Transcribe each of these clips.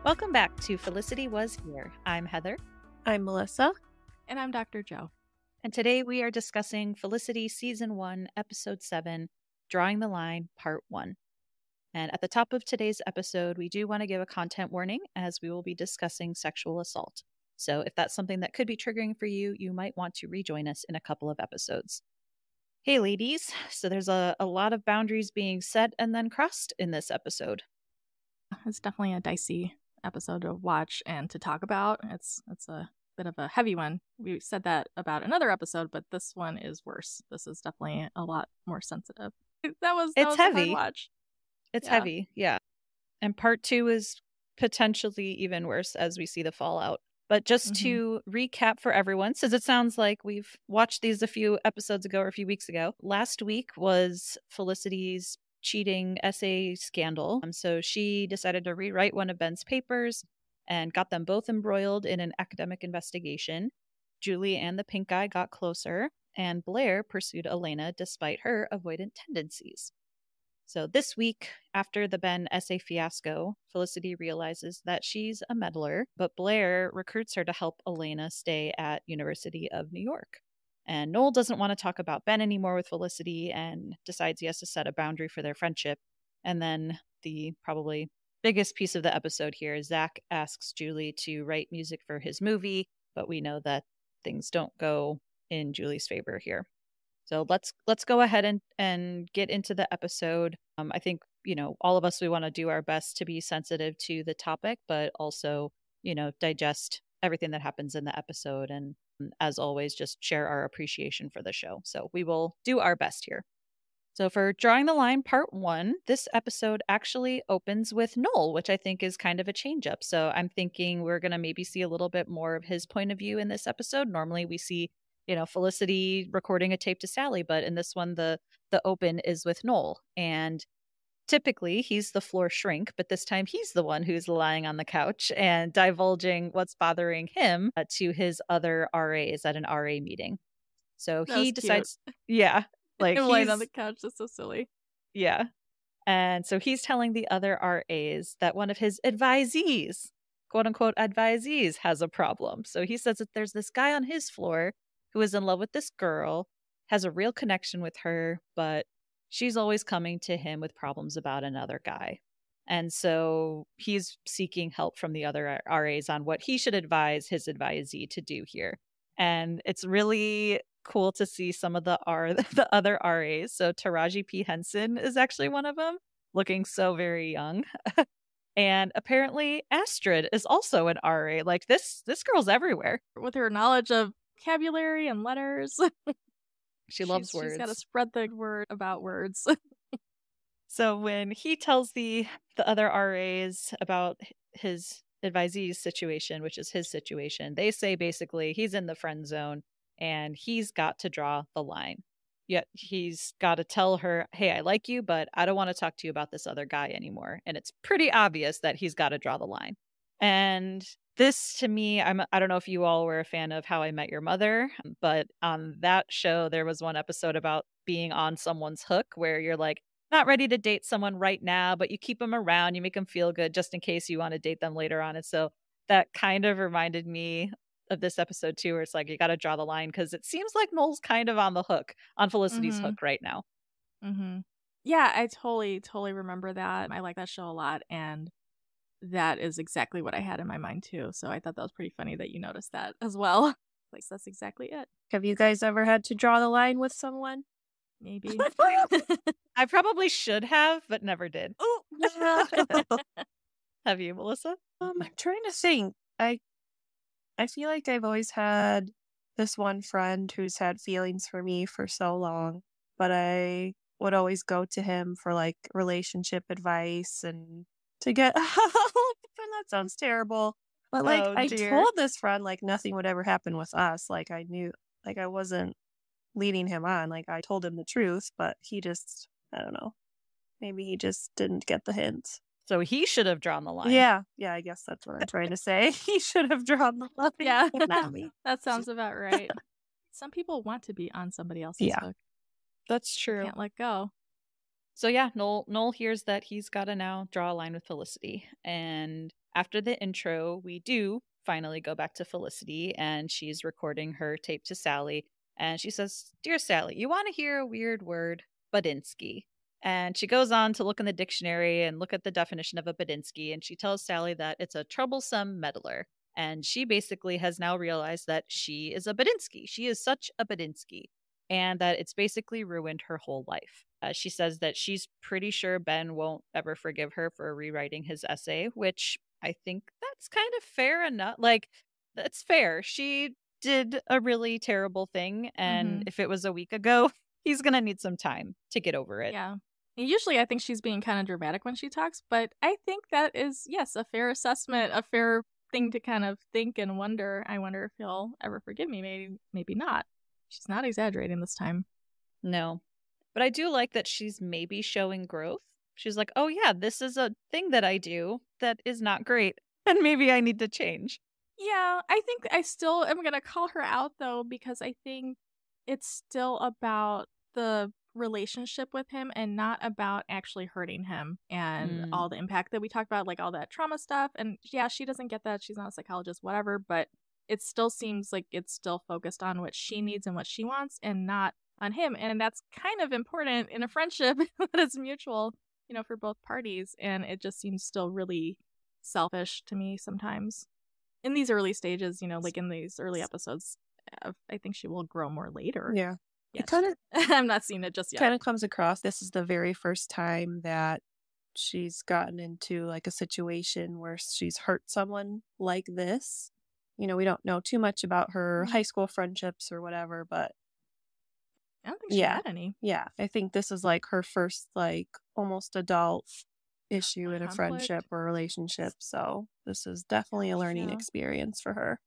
Welcome back to Felicity Was Here. I'm Heather. I'm Melissa. And I'm Dr. Joe. And today we are discussing Felicity Season 1, Episode 7, Drawing the Line, Part 1. And at the top of today's episode, we do want to give a content warning as we will be discussing sexual assault. So if that's something that could be triggering for you, you might want to rejoin us in a couple of episodes. Hey, ladies. So there's a lot of boundaries being set and then crossed in this episode. It's definitely a dicey episode to watch and to talk about. It's a bit of a heavy one. We said that about another episode, but this one is worse. This is definitely a lot more sensitive. That was heavy. A hard watch. It's heavy, yeah. And part 2 is potentially even worse as we see the fallout. But just to recap for everyone, since it sounds like we've watched these a few episodes ago or a few weeks ago, last week was Felicity's cheating essay scandal. So she decided to rewrite one of Ben's papers and got them both embroiled in an academic investigation. Julie and the pink guy got closer, and Blair pursued Elena despite her avoidant tendencies. So this week, after the Ben essay fiasco, Felicity realizes that she's a meddler, but Blair recruits her to help Elena stay at University of New York. And Noel doesn't want to talk about Ben anymore with Felicity and decides he has to set a boundary for their friendship. And then the probably biggest piece of the episode here is Zack asks Julie to write music for his movie, but we know that things don't go in Julie's favor here. So let's go ahead and get into the episode. I think, all of us, we want to do our best to be sensitive to the topic, but also, digest everything that happens in the episode. And as always, just share our appreciation for the show. So we will do our best here. So for Drawing the Line Part 1, this episode actually opens with Noel, which I think is kind of a change up. So I'm thinking we're going to maybe see a little bit more of his point of view in this episode. Normally we see Felicity recording a tape to Sally, but in this one, the open is with Noel. And typically he's the floor shrink, but this time he's the one who's lying on the couch and divulging what's bothering him to his other RAs at an RA meeting. So he decides, like he's lying on the couch. That's so silly. Yeah. And so he's telling the other RAs that one of his advisees, quote unquote advisees, has a problem. So he says that there's this guy on his floor who is in love with this girl, has a real connection with her, but she's always coming to him with problems about another guy. And so he's seeking help from the other RAs on what he should advise his advisee to do here. And it's really cool to see some of the other RAs. So Taraji P. Henson is actually one of them, looking so very young. And apparently Astrid is also an RA. Like this girl's everywhere. With her knowledge of vocabulary and letters. She loves words. She's got to spread the word about words. So when he tells the other RAs about his advisee's situation, which is his situation, they say basically he's in the friend zone and he's got to draw the line. Yet he's got to tell her, hey, I like you, but I don't want to talk to you about this other guy anymore. And it's pretty obvious that he's got to draw the line. And this, to me, I don't know if you all were a fan of How I Met Your Mother, but on that show, there was one episode about being on someone's hook where you're like, not ready to date someone right now, but you keep them around, you make them feel good just in case you want to date them later on. And so that kind of reminded me of this episode too, where it's like, you got to draw the line because it seems like Noel's kind of on the hook, on Felicity's hook right now. Yeah, I totally remember that. I like that show a lot. And that is exactly what I had in my mind too. So I thought that was pretty funny that you noticed that as well. Like, that's exactly it. Have you guys ever had to draw the line with someone? Maybe. I probably should have, but never did. Have you, Melissa? I'm trying to think. I feel like I've always had this one friend who's had feelings for me for so long, but I would always go to him for like relationship advice and to get help. That sounds terrible. But like I told this friend like nothing would ever happen with us. Like I knew, like I wasn't leading him on. Like I told him the truth, but he just, I don't know. Maybe he just didn't get the hint. So he should have drawn the line. Yeah, I guess that's what I'm trying to say. He should have drawn the line. Yeah, not me. That sounds about right. Some people want to be on somebody else's hook. That's true. Can't let go. So yeah, Noel hears that he's got to now draw a line with Felicity. And After the intro, we do finally go back to Felicity, and she's recording her tape to Sally. And she says, "Dear Sally, you want to hear a weird word? Buttinsky." And she goes on to look in the dictionary and look at the definition of a buttinsky. And she tells Sally that it's a troublesome meddler. And she basically has now realized that she is a buttinsky. She is such a buttinsky. And that it's basically ruined her whole life. She says that she's pretty sure Ben won't ever forgive her for rewriting his essay, which I think that's kind of fair enough. Like, that's fair. She did a really terrible thing. And if it was a week ago, he's going to need some time to get over it. Yeah. Usually I think she's being kind of dramatic when she talks, but I think that is, yes, a fair assessment, a fair thing to kind of think and wonder. I wonder if he'll ever forgive me. Maybe not. She's not exaggerating this time. No. But I do like that she's maybe showing growth. She's like, oh yeah, this is a thing that I do that is not great. And maybe I need to change. Yeah, I think I still am going to call her out, though, because I think it's still about the relationship with him and not about actually hurting him and all the impact that we talked about, like all that trauma stuff. And yeah, she doesn't get that. She's not a psychologist, whatever, but it still seems like it's still focused on what she needs and what she wants and not on him. And that's kind of important in a friendship that is mutual, for both parties. And it just seems still really selfish to me sometimes. In these early stages, like in these early episodes, I think she will grow more later. Yeah. Yes. It kind of I'm not seeing it just yet. Kind of comes across. This is the very first time that she's gotten into like a situation where she's hurt someone like this. We don't know too much about her high school friendships or whatever, but I don't think she had any. Yeah. I think this is like her first like almost adult issue in a friendship or relationship. So this is definitely a learning experience for her.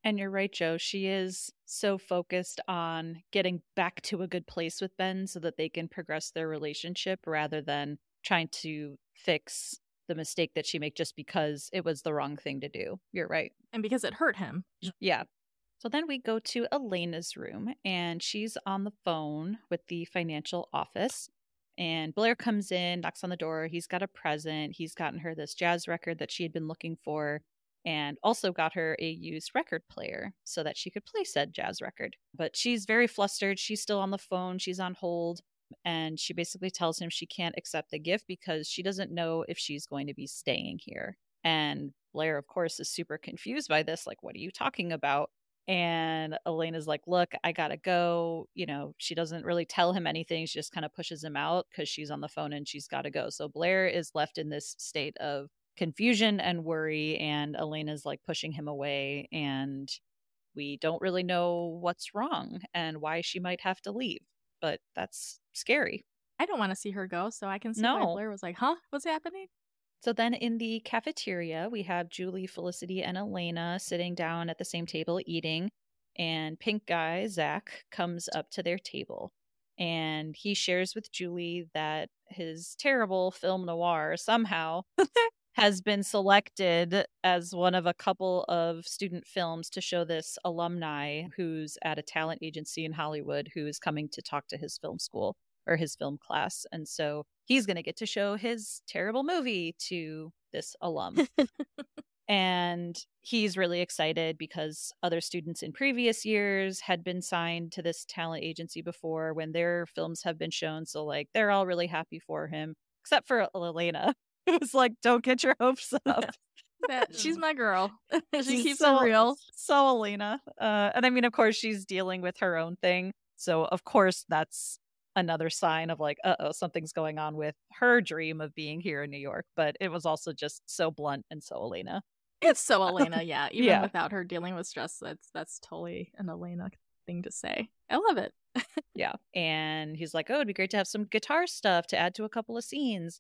And you're right, Joe. She is so focused on getting back to a good place with Ben so that they can progress their relationship rather than trying to fix the mistake that she made just because it was the wrong thing to do. You're right. And because it hurt him. Yeah. So then we go to Elena's room, and she's on the phone with the financial office. And Blair comes in, knocks on the door. He's got a present. He's gotten her this jazz record that she had been looking for, and also got her a used record player so that she could play said jazz record. But she's very flustered. She's still on the phone. She's on hold. And she basically tells him she can't accept the gift because she doesn't know if she's going to be staying here. And Blair, of course, is super confused by this. Like, what are you talking about? And Elena's like, look, I gotta go. She doesn't really tell him anything. She just kind of pushes him out because she's on the phone and she's got to go. So Blair is left in this state of confusion and worry, and Elena's like pushing him away, and we don't really know what's wrong and why she might have to leave. But that's scary. I don't want to see her go, so I can see why Blair was like, huh? What's happening? So then in the cafeteria, we have Julie, Felicity, and Elena sitting down at the same table eating. And pink guy, Zack, comes up to their table. And he shares with Julie that his terrible film noir somehow has been selected as one of a couple of student films to show this alumni who's at a talent agency in Hollywood who is coming to talk to his film school or his film class. And so he's going to get to show his terrible movie to this alum. And he's really excited because other students in previous years had been signed to this talent agency before when their films have been shown. So like they're all really happy for him, except for Elena. It was like, don't get your hopes up. She's my girl. She keeps it real. So Elena. And I mean, of course, she's dealing with her own thing. So of course, that's another sign of like, uh-oh, something's going on with her dream of being here in New York. But it was also just so blunt and so Elena. It's so Elena, yeah. Even without her dealing with stress, that's totally an Elena thing to say. I love it. Yeah. And he's like, oh, it'd be great to have some guitar stuff to add to a couple of scenes.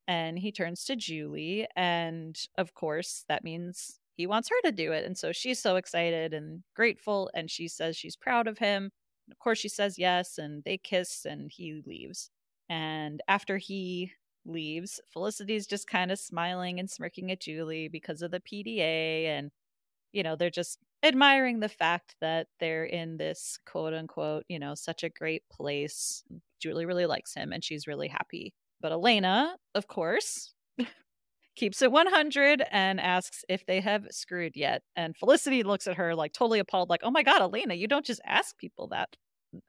And he turns to Julie, and of course, that means he wants her to do it. And so she's so excited and grateful, and she says she's proud of him. And of course, she says yes, and they kiss, and he leaves. And after he leaves, Felicity's just kind of smiling and smirking at Julie because of the PDA, and, they're just admiring the fact that they're in this quote-unquote, such a great place. Julie really likes him, and she's really happy. But Elena, of course, keeps it 100 and asks if they have screwed yet. And Felicity looks at her like totally appalled, like, oh my God, Elena, you don't just ask people that.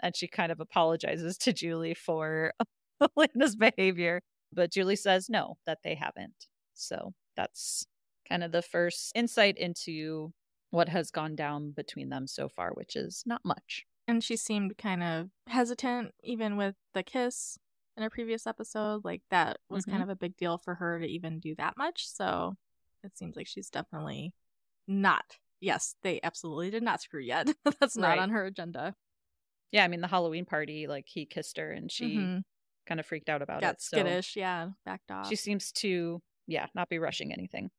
And she kind of apologizes to Julie for Elena's behavior. But Julie says no, that they haven't. So that's kind of the first insight into what has gone down between them so far, which is not much. And she seemed kind of hesitant, even with the kiss in a previous episode. Like, that was kind of a big deal for her to even do that much. So it seems like she's definitely not. Yes, they absolutely did not screw yet. That's not on her agenda. Yeah, I mean, the Halloween party, like, he kissed her and she kind of freaked out about it. Got skittish, backed off. She seems to, not be rushing anything.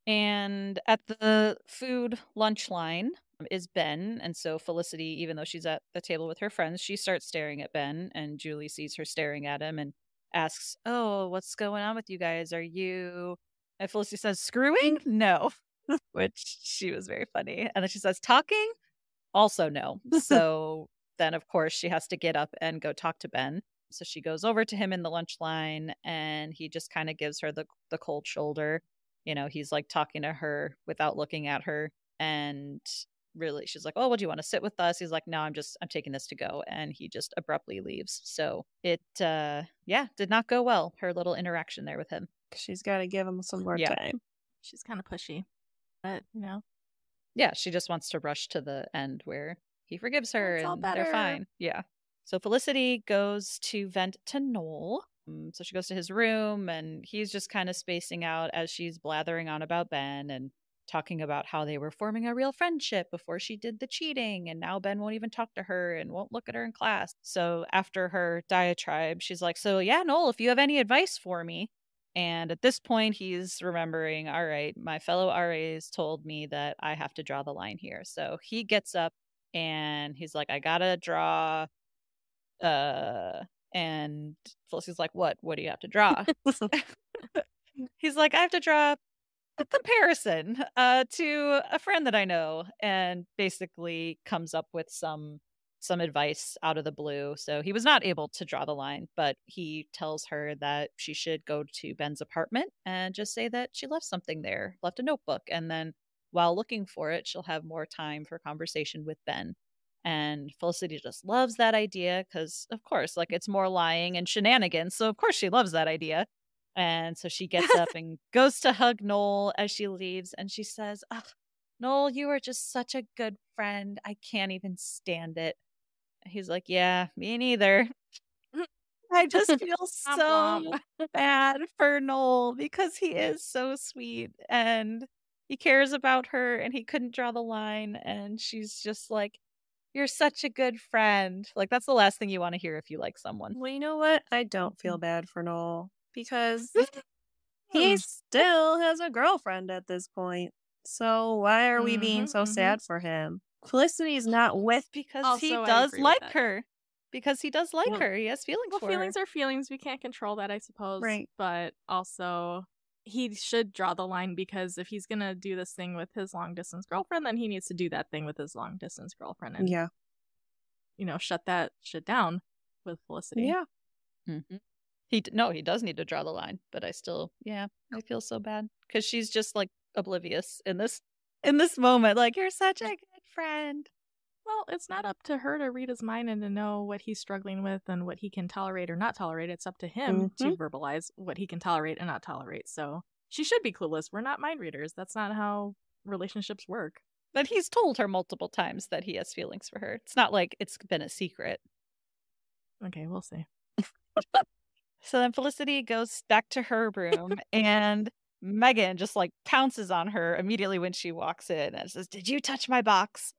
And at the food lunch line is Ben. And so Felicity, even though she's at the table with her friends, she starts staring at Ben. And Julie sees her staring at him and asks, oh, what's going on with you guys? Are you... And Felicity says, screwing? No. Which she was very funny. And then she says, talking? Also no. So then, of course, she has to get up and go talk to Ben. So she goes over to him in the lunch line and he just kind of gives her the cold shoulder. You know, he's like talking to her without looking at her. And really, she's like, oh, well, do you want to sit with us? He's like, no, I'm taking this to go. And he just abruptly leaves. So it, did not go well. Her little interaction there with him. She's got to give him some more time. She's kind of pushy, but, you know. Yeah, she just wants to rush to the end where he forgives her and they're fine. Yeah. So Felicity goes to vent to Noel. So she goes to his room and he's just kind of spacing out as she's blathering on about Ben and talking about how they were forming a real friendship before she did the cheating. And now Ben won't even talk to her and won't look at her in class. So after her diatribe, she's like, so yeah, Noel, if you have any advice for me. And at this point, he's remembering, all right, my fellow RAs told me that I have to draw the line here. So he gets up and he's like, I gotta draw. And Felicity's like, what do you have to draw? He's like, I have to draw a comparison to a friend that I know, and basically comes up with some advice out of the blue. So he was not able to draw the line, but he tells her that she should go to Ben's apartment and just say that she left something there, left a notebook, and then while looking for it, she'll have more time for conversation with Ben. And Felicity just loves that idea because, of course, like, it's more lying and shenanigans. So, of course, she loves that idea. And so she gets up and goes to hug Noel as she leaves. And she says, oh, Noel, you are just such a good friend. I can't even stand it. He's like, yeah, me neither. I just feel so bad for Noel because he is so sweet and he cares about her and he couldn't draw the line. And she's just like, you're such a good friend. Like, that's the last thing you want to hear if you like someone. Well, you know what? I don't feel bad for Noel because he still has a girlfriend at this point. So why are we being so sad for him? Felicity's not with because also, he does like her. Because he does like her. He has feelings for her. Feelings are feelings. We can't control that, I suppose. Right. But also, he should draw the line because if he's going to do this thing with his long-distance girlfriend, then he needs to do that thing with his long-distance girlfriend. And, you know, shut that shit down with Felicity. Yeah. Mm-hmm. He does need to draw the line. But I still, I feel so bad. Because she's just, like, oblivious in this moment. Like, you're such a good friend. Well, it's not up to her to read his mind and to know what he's struggling with and what he can tolerate or not tolerate. It's up to him to verbalize what he can tolerate and not tolerate. So she should be clueless. We're not mind readers. That's not how relationships work. But he's told her multiple times that he has feelings for her. It's not like it's been a secret. Okay, we'll see. So then Felicity goes back to her room and Megan just like pounces on her immediately when she walks in and says, did you touch my box?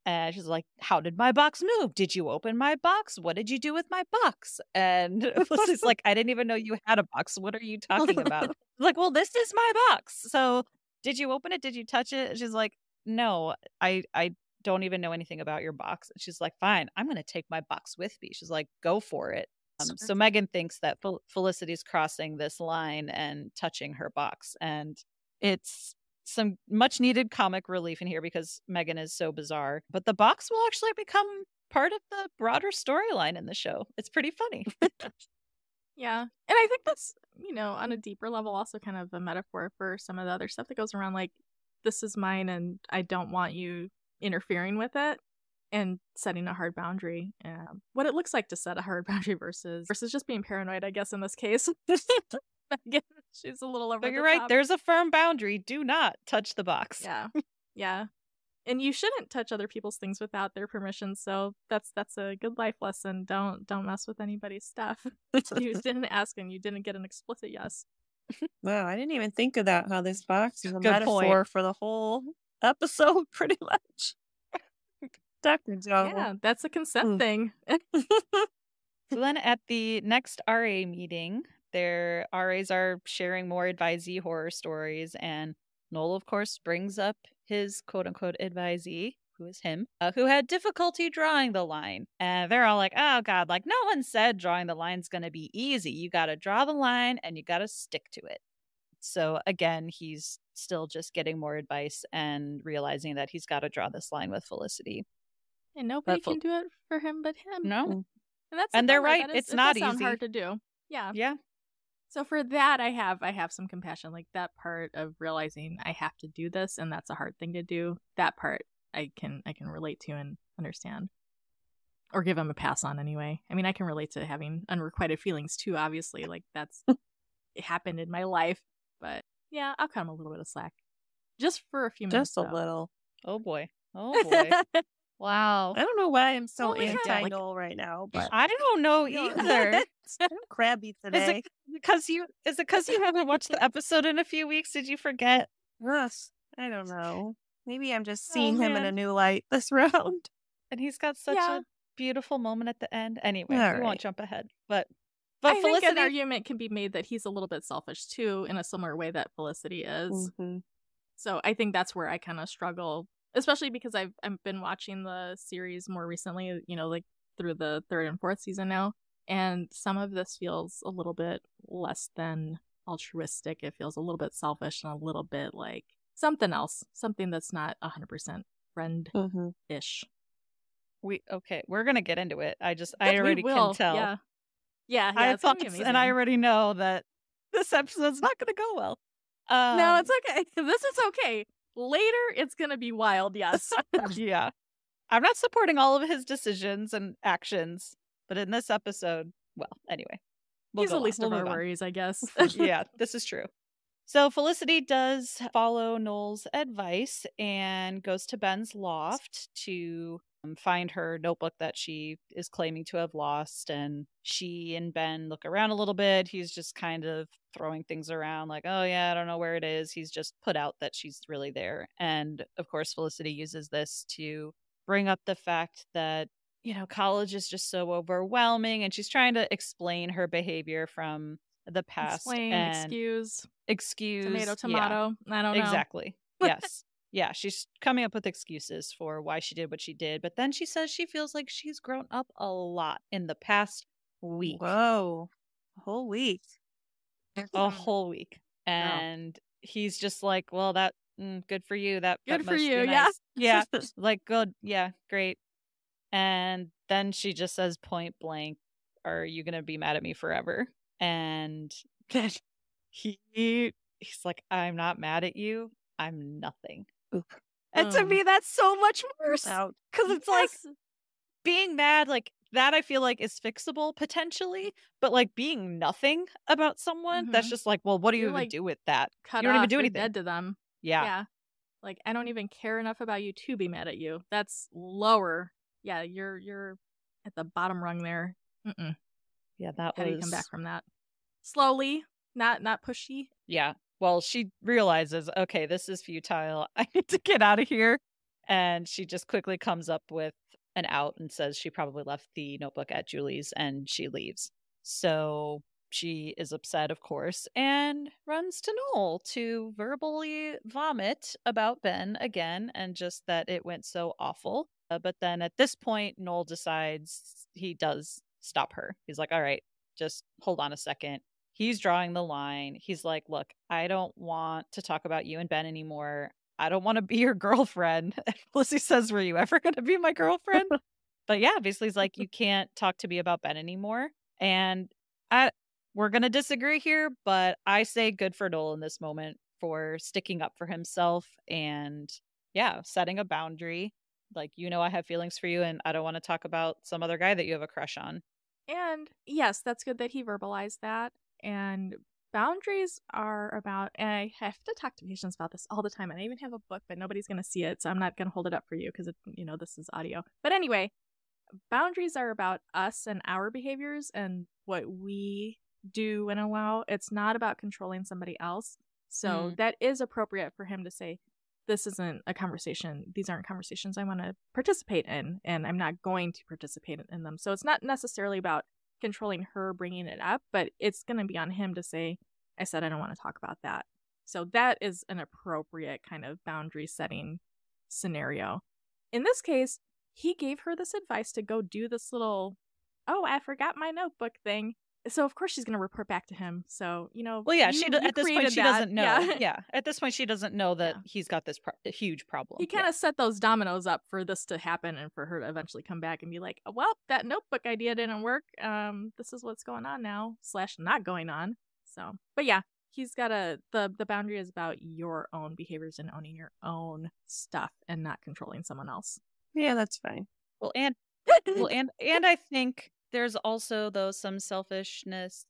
And she's like, how did my box move? Did you open my box? What did you do with my box? And Felicity's like, I didn't even know you had a box. What are you talking about? Like, well, this is my box. So did you open it? Did you touch it? And she's like, no, I don't even know anything about your box. And she's like, fine, I'm going to take my box with me. She's like, go for it. So Megan thinks that Felicity's crossing this line and touching her box. And it's some much needed comic relief in here because Megan is so bizarre. But the box will actually become part of the broader storyline in the show. It's pretty funny. Yeah. And I think that's, on a deeper level, also kind of a metaphor for some of the other stuff that goes around, like, this is mine and I don't want you interfering with it, and setting a hard boundary. What it looks like to set a hard boundary versus just being paranoid, I guess, in this case. Again, she's a little over But the you're right. top. There's a firm boundary. Do not touch the box. Yeah. Yeah. And you shouldn't touch other people's things without their permission. So that's a good life lesson. Don't mess with anybody's stuff. You didn't ask and you didn't get an explicit yes. Wow, I didn't even think of that, how this box is a Good metaphor point. for the whole episode, pretty much. Dr. Joe. Yeah, that's a consent thing. So then at the next RA meeting, their RAs are sharing more advisee horror stories, and Noel, of course, brings up his quote-unquote advisee, who is him, who had difficulty drawing the line. And they're all like, oh God, like no one said drawing the line's going to be easy. You got to draw the line and you got to stick to it. So again, he's still just getting more advice and realizing that he's got to draw this line with Felicity. And nobody can do it for him but him. No. And they're right. It's not sound easy. hard to do. Yeah. Yeah. So for that, I have some compassion. Like that part of realizing I have to do this, and that's a hard thing to do. That part I can relate to and understand, or give him a pass on anyway. I mean, I can relate to having unrequited feelings too. Obviously, like that's it happened in my life. But yeah, I'll cut him a little bit of slack, just for a few minutes. Just a little. Oh boy. Oh boy. Wow. I don't know why I'm so Well, we had, anti-Noel right now, but I don't know either. I'm crabby today. Is it because you haven't watched the episode in a few weeks? Did you forget? Yes, I don't know. Maybe I'm just seeing him in man. a new light this round. And he's got such a beautiful moment at the end. Anyway, All we won't right. jump ahead. But I think Felicity, an argument can be made that he's a little bit selfish too, in a similar way that Felicity is. Mm-hmm. So I think that's where I kind of struggle, especially because I've been watching the series more recently, like through the 3rd and 4th season now. And some of this feels a little bit less than altruistic. It feels a little bit selfish and a little bit like something else, something that's not 100% friend-ish. We're going to get into it. I already can tell. Yeah. I have thoughts, and I already know that this episode's not going to go well. No, it's okay. This is okay. Later, it's going to be wild, yes. Yeah. I'm not supporting all of his decisions and actions, but in this episode, well, anyway. He's the least of our worries, I guess. Yeah, this is true. So Felicity does follow Noel's advice and goes to Ben's loft to find her notebook that she is claiming to have lost. And she and Ben look around a little bit. He's just kind of throwing things around like, oh yeah, I don't know where it is. He's just put out that she's really there. And of course, Felicity uses this to bring up the fact that, college is just so overwhelming. And she's trying to explain her behavior from the past. Excuse. Tomato. Yeah. I don't know. Exactly. Yes. Yeah, she's coming up with excuses for why she did what she did. But then she says she feels like she's grown up a lot in the past week. Whoa. A whole week. A whole week. And he's just like, well, that good for you. That good for must you. Be nice. Yeah. Like, good. Yeah, great. And then she just says point blank, are you going to be mad at me forever? And he's like, I'm not mad at you. I'm nothing. Oop. And to me, that's so much worse. Because it's like being mad, like that I feel like is fixable potentially. But like being nothing about someone, that's just like, well, what do you even do with that? You don't even do anything. Dead to them. Yeah. Like, I don't even care enough about you to be mad at you. That's lower. Yeah, you're at the bottom rung there. Yeah, How do you come back from that? Slowly, not pushy. Yeah. Well, she realizes, okay, this is futile. I need to get out of here. And she just quickly comes up with an out and says she probably left the notebook at Julie's and she leaves. So she is upset, of course, and runs to Noel to verbally vomit about Ben again and just that it went so awful. But then at this point, Noel decides he does stop her. He's like, all right, just hold on a second. He's drawing the line. He's like, look, I don't want to talk about you and Ben anymore. I don't want to be your girlfriend. And Felicity says, were you ever going to be my girlfriend? But yeah, obviously he's like, you can't talk to me about Ben anymore. And we're going to disagree here, but I say good for Noel in this moment for sticking up for himself and, yeah, setting a boundary. Like, I have feelings for you and I don't want to talk about some other guy that you have a crush on. And yes, that's good that he verbalized that. And boundaries are about, and I have to talk to patients about this all the time. And I even have a book, but nobody's going to see it. So I'm not going to hold it up for you because, this is audio. But anyway, boundaries are about us and our behaviors and what we do and allow. It's not about controlling somebody else. So that is appropriate for him to say, this isn't a conversation. These aren't conversations I want to participate in, and I'm not going to participate in them. So it's not necessarily about controlling her bringing it up, but it's going to be on him to say, I said I don't want to talk about that. So that is an appropriate kind of boundary setting scenario. In this case, he gave her this advice to go do this little, I forgot my notebook thing. So of course she's going to report back to him. So, well, yeah, at this point she doesn't know. Yeah. At this point she doesn't know that he's got this huge problem. He kind of set those dominoes up for this to happen and for her to eventually come back and be like, well, that notebook idea didn't work. This is what's going on now / not going on. So, but yeah, he's got the boundary is about your own behaviors and owning your own stuff and not controlling someone else. Yeah, that's fine. Well, and I think there's also, though, some selfishness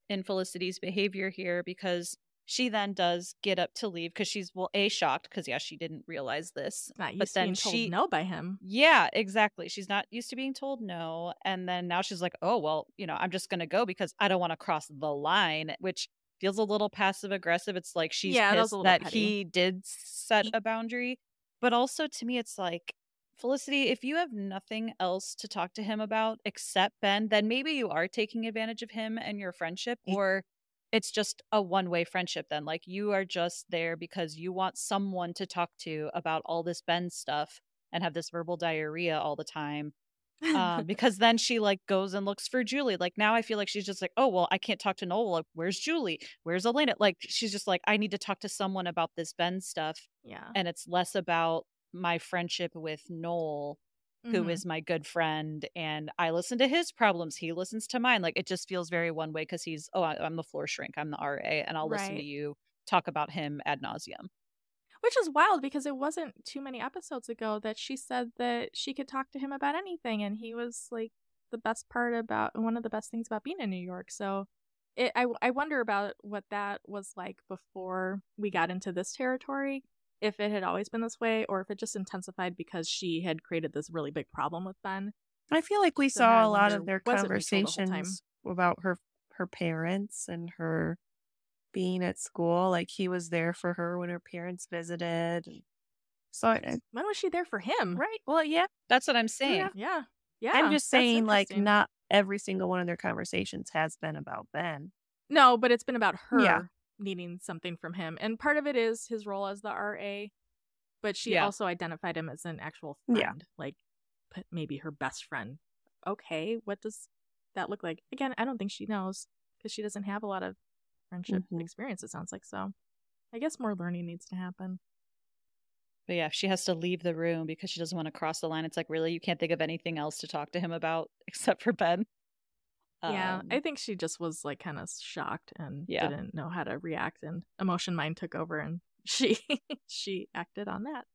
in Felicity's behavior here because she then does get up to leave because she's, shocked because, she didn't realize this. Not used to being told no by him. Yeah, exactly. She's not used to being told no. And then now she's like, oh, well, I'm just going to go because I don't want to cross the line, which feels a little passive aggressive. It's like she's pissed that petty. He did set a boundary. But also to me, it's like, Felicity, if you have nothing else to talk to him about except Ben, then maybe you are taking advantage of him and your friendship, or it's just a one-way friendship then. Like, you are just there because you want someone to talk to about all this Ben stuff and have this verbal diarrhea all the time. Because then she goes and looks for Julie. Like, now I feel like she's just like, oh, well, I can't talk to Noel. Like, where's Julie? Where's Elena? Like, she's just like, I need to talk to someone about this Ben stuff. Yeah. And it's less about my friendship with Noel, who is my good friend, and I listen to his problems, he listens to mine. Like, it just feels very one way because he's, I'm the floor shrink, I'm the RA, and I'll listen to you talk about him ad nauseum. Which is wild because it wasn't too many episodes ago that she said that she could talk to him about anything, and he was like one of the best things about being in New York. So I wonder about what that was like before we got into this territory. If it had always been this way, or if it just intensified because she had created this really big problem with Ben. I feel like we saw a lot of their conversations about her parents and her being at school. Like, he was there for her when her parents visited. So when was she there for him? Right. Well, yeah. That's what I'm saying. Yeah. I'm just saying, like, not every single one of their conversations has been about Ben. No, but it's been about her needing something from him. And part of it is his role as the RA, but she also identified him as an actual friend, like maybe her best friend. Okay, what does that look like? Again, I don't think she knows because she doesn't have a lot of friendship experience, it sounds like. So I guess more learning needs to happen. But yeah, she has to leave the room because she doesn't want to cross the line. It's like, really? You can't think of anything else to talk to him about except for Ben? Yeah, I think she just was like kind of shocked and didn't know how to react, and emotion mind took over, and she acted on that.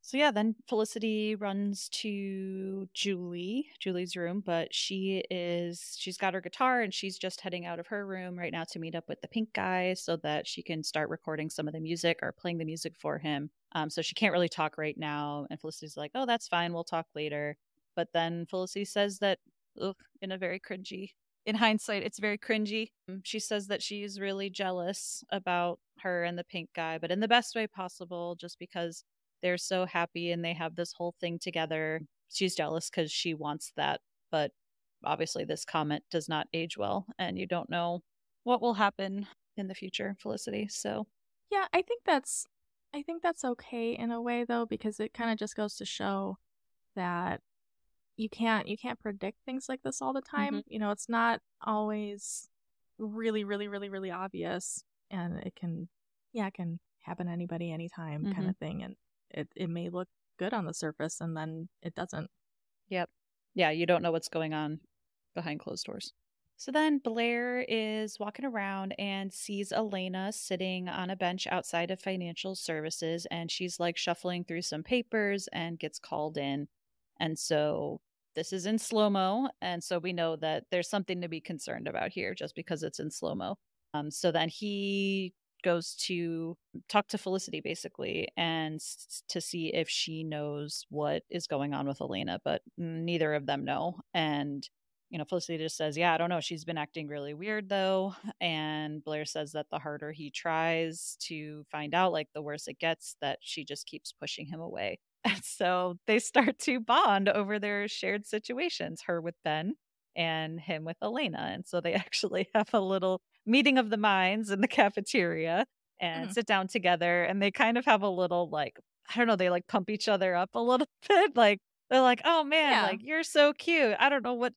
So yeah, then Felicity runs to Julie's room, but she's got her guitar and she's just heading out of her room right now to meet up with the pink guy so that she can start recording some of the music or playing the music for him. So she can't really talk right now, and Felicity's like, oh, that's fine, we'll talk later. But then Felicity says that, in hindsight, it's very cringy. She says that she's really jealous about her and the pink guy, but in the best way possible, just because they're so happy and they have this whole thing together. She's jealous because she wants that. But obviously this comment does not age well, and you don't know what will happen in the future, Felicity. So yeah, I think that's okay in a way, though, because it kind of just goes to show that you can't predict things like this all the time. It's not always really, really, really, really obvious, and it can happen to anybody anytime kind of thing. And it may look good on the surface and then it doesn't. Yep. Yeah, you don't know what's going on behind closed doors. So then Blair is walking around and sees Elena sitting on a bench outside of financial services, and she's like shuffling through some papers and gets called in. And so this is in slow-mo, and so we know that there's something to be concerned about here just because it's in slow-mo. So then he goes to talk to Felicity basically and to see if she knows what is going on with Elena, but neither of them know. And Felicity just says, yeah, I don't know. She's been acting really weird though. And Blair says that the harder he tries to find out, like the worse it gets, that she just keeps pushing him away. And so they start to bond over their shared situations, her with Ben and him with Elena. And so they actually have a little meeting of the minds in the cafeteria and sit down together. And they kind of have a little, like, I don't know, they like pump each other up a little bit. Like, they're like, oh man, Yeah. like you're so cute. I don't know what,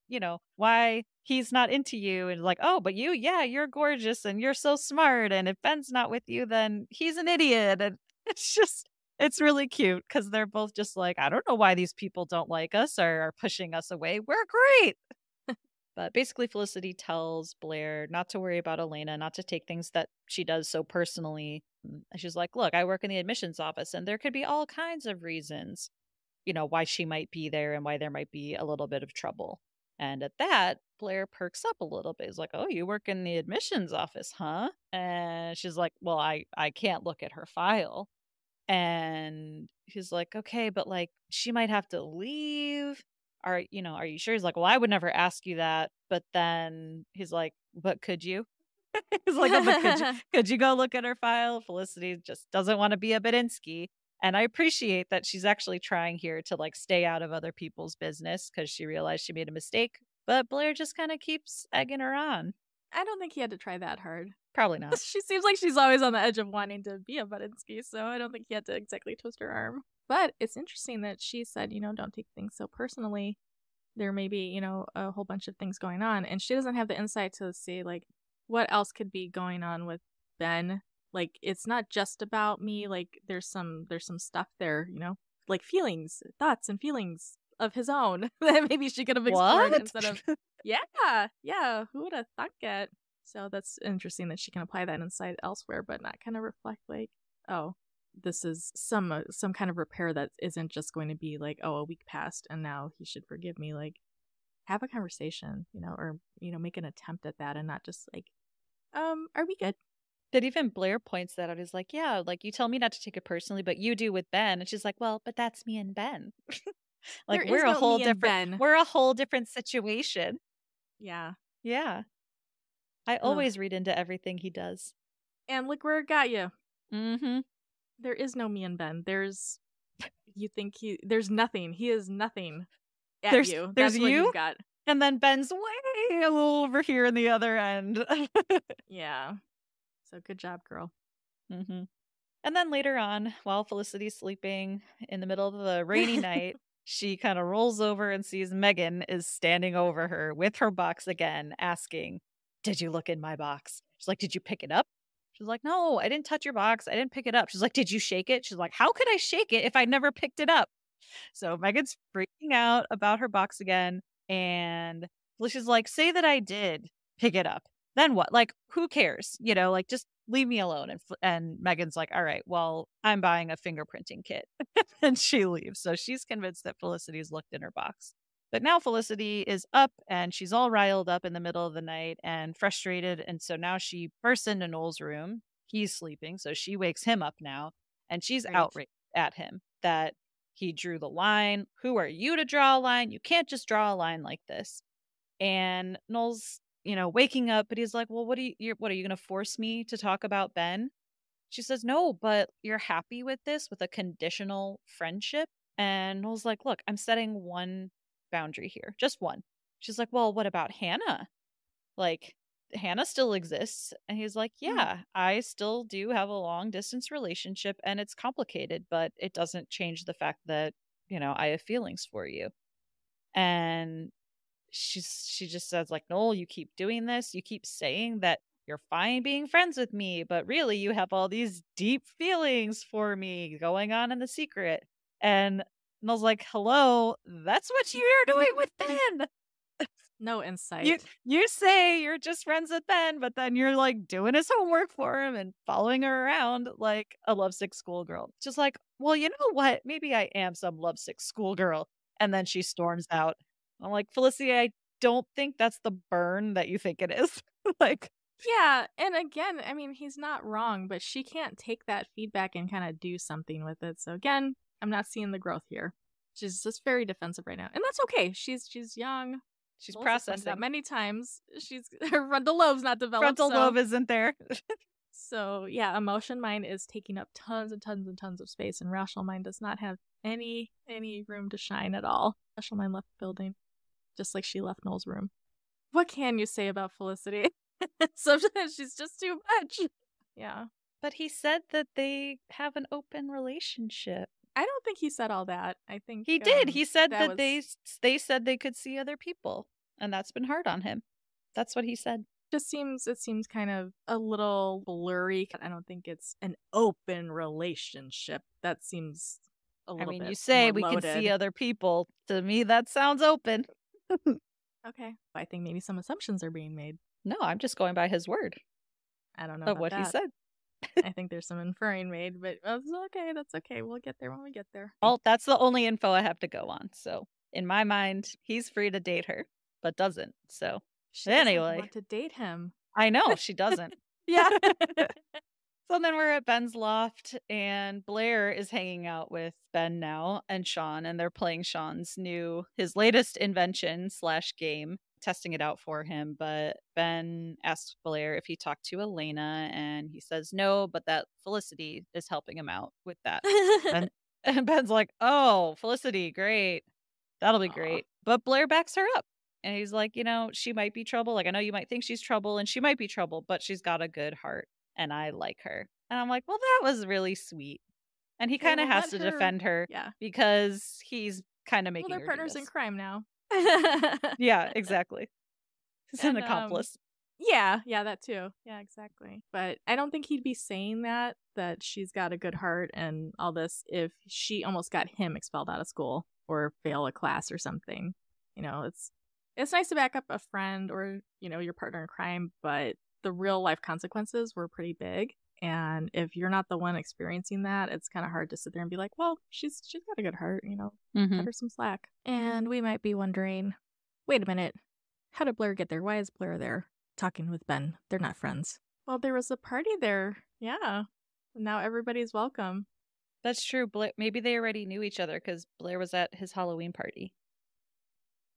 why he's not into you. And like, oh, but you, yeah, you're gorgeous and you're so smart. And if Ben's not with you, then he's an idiot. And it's really cute because they're both just like, I don't know why these people don't like us or are pushing us away. We're great. But basically, Felicity tells Blair not to worry about Elena, not to take things that she does so personally. She's like, look, I work in the admissions office, and there could be all kinds of reasons, why she might be there and why there might be a little bit of trouble. And at that, Blair perks up a little bit. He's like, oh, you work in the admissions office, huh? And she's like, well, I can't look at her file. And he's like, okay, but like she might have to leave. Are you sure? He's like, well, I would never ask you that. But then he's like, but could you? He's like, oh, but could you go look at her file? Felicity just doesn't want to be a buttinsky. And I appreciate that she's actually trying here to like stay out of other people's business because she realized she made a mistake. But Blair just kind of keeps egging her on. I don't think he had to try that hard. Probably not. She seems like she's always on the edge of wanting to be a buttinsky, so I don't think he had to exactly twist her arm. But it's interesting that she said, don't take things so personally. There may be, a whole bunch of things going on. And she doesn't have the insight to see, like, what else could be going on with Ben. Like, it's not just about me. Like, there's some stuff there, like thoughts and feelings of his own that maybe she could have explored instead of, yeah, who would have thought it? So that's interesting that she can apply that insight elsewhere, but not kind of reflect like, oh, this is some kind of repair that isn't just going to be like, oh, a week passed and now he should forgive me. Like, have a conversation, or make an attempt at that and not just like, are we good? That even Blair points that out. He's like, yeah, like you tell me not to take it personally, but you do with Ben. And she's like, well, but that's me and Ben. Like we're a whole different situation. Yeah. Yeah. I always read into everything he does. And look where it got you. Mm-hmm. There is no me and Ben. There's nothing. He is nothing at you. There's That's what you you got. And then Ben's way a little over here in the other end. Yeah. So good job, girl. Mm-hmm. And then later on, while Felicity's sleeping in the middle of the rainy night, she kind of rolls over and sees Megan is standing over her with her box again, asking, did you look in my box? She's like, did you pick it up? She's like, no, I didn't touch your box. I didn't pick it up. She's like, did you shake it? She's like, how could I shake it if I never picked it up? So Megan's freaking out about her box again. And Felicia's like, say that I did pick it up. Then what? Like, who cares? Like, just leave me alone. And Megan's like, all right, well, I'm buying a fingerprinting kit. And she leaves. So she's convinced that Felicity's looked in her box. But now Felicity is up and she's all riled up in the middle of the night and frustrated. And so now she bursts into Noel's room. He's sleeping. So she wakes him up now. And she's outraged at him that he drew the line. Who are you to draw a line? You can't just draw a line like this. And Noel's, waking up, but he's like, well, what are you going to force me to talk about Ben? She says, no, but you're happy with this, with a conditional friendship? And Noel's like, look, I'm setting one boundary here, just one. She's like, well, what about Hannah? Like, Hannah still exists. And he's like, yeah, I still do have a long distance relationship and it's complicated, but it doesn't change the fact that, I have feelings for you. And she just says like, Noel, you keep doing this. You keep saying that you're fine being friends with me, but really you have all these deep feelings for me going on in the secret. And Noel's like, hello, that's what you're doing with Ben. No insight. You say you're just friends with Ben, but then you're like doing his homework for him and following her around like a lovesick schoolgirl. Just like, well, you know what? Maybe I am some lovesick schoolgirl. And then she storms out. I'm like, Felicity, I don't think that's the burn that you think it is. Like, Yeah, and again, I mean, he's not wrong, but she can't take that feedback and kind of do something with it. So again, I'm not seeing the growth here. She's just very defensive right now, and that's okay. She's young. she's Melissa pointed processing. out many times. Her frontal lobe's not developed. Frontal lobe isn't there. So yeah, emotion mind is taking up tons and tons and tons of space, and rational mind does not have any room to shine at all. Rational mind left the building, just like she left Noel's room. What can you say about Felicity? Sometimes she's just too much. Yeah. But he said that they have an open relationship. I don't think he said all that. I think He did. He said that that they said they could see other people, and that's been hard on him. That's what he said. It seems kind of a little blurry. I don't think it's an open relationship. That seems a little bit you say more we loaded. can see other people. To me, that sounds open. Okay. I think maybe some assumptions are being made. No, I'm just going by his word I don't know of about what he that. said. I think there's some inferring made, but that's okay. That's okay. We'll get there when we get there. Well, that's the only info I have to go on. So, in my mind, he's free to date her, but doesn't. So, She doesn't anyway, want to date him. I know she doesn't. Yeah. So then we're at Ben's loft, and Blair is hanging out with Ben now and Sean, and they're playing his latest invention / game, testing it out for him. But Ben asks Blair if he talked to Elena, and he says no, but that Felicity is helping him out with that. And Ben's like, oh, Felicity, great. That'll be great. But Blair backs her up. And he's like, she might be trouble. Like, I know you might think she's trouble, and she might be trouble, but she's got a good heart. And I like her. And I'm like, well, that was really sweet. And he kind of has to defend her because he's kind of making they're her partners do in this. crime now. Yeah, exactly. He's an accomplice. Yeah, that too. Yeah, exactly. But I don't think he'd be saying that she's got a good heart and all this if she almost got him expelled out of school or fail a class or something. It's nice to back up a friend or, your partner in crime, but the real life consequences were pretty big. And if you're not the one experiencing that, it's kind of hard to sit there and be like, well, she's got a good heart, cut her some slack. And we might be wondering, wait a minute, how did Blair get there? Why is Blair there talking with Ben? They're not friends. Well, there was a party there. Yeah. Now everybody's welcome. That's true. Maybe they already knew each other because Blair was at his Halloween party.